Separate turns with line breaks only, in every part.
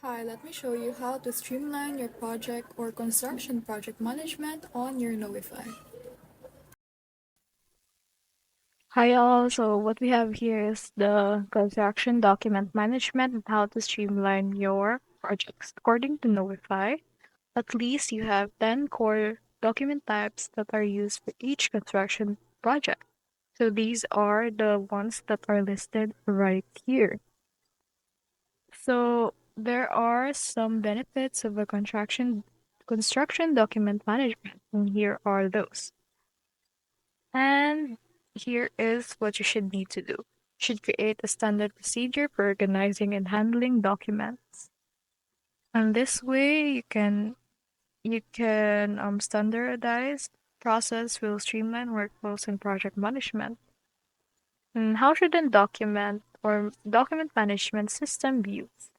Hi, let me show you how to streamline your project or construction project management on your Knowify.
Hi all, so what we have here is the construction document management and how to streamline your projects. According to Knowify, at least you have 10 core document types that are used for each construction project. So these are the ones that are listed right here. So there are some benefits of a construction document management, and here are those. And here is what you should need to do. You should create a standard procedure for organizing and handling documents. And this way you can standardize process will streamline workflows and project management. And how should a document management system be used?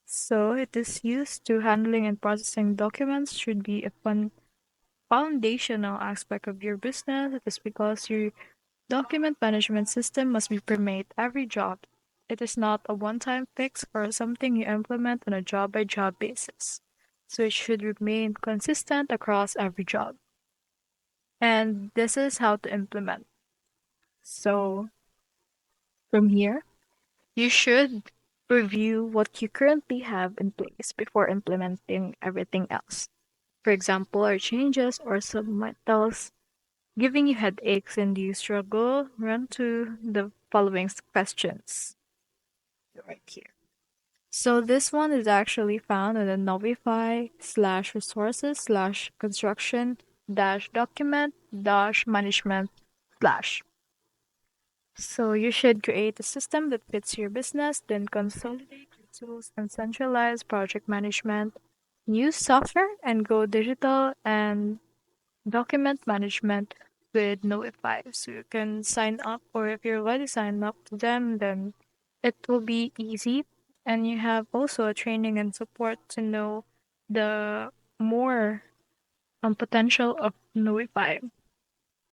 So it is used to handling and processing documents should be a foundational aspect of your business. It is because your document management system must be permeate every job. It is not a one-time fix or something you implement on a job-by-job basis. So it should remain consistent across every job. And this is how to implement. So from here, you should review what you currently have in place before implementing everything else. For example, are changes or submittals giving you headaches and you struggle, run to the following questions right here. So this one is actually found in the Novify slash resources slash construction dash document dash management slash. So you should create a system that fits your business, then consolidate your tools and centralize project management. Use software and go digital and document management with Knowify. So you can sign up, or if you're already signed up to them, then it will be easy. And you have also a training and support to know the more potential of Knowify.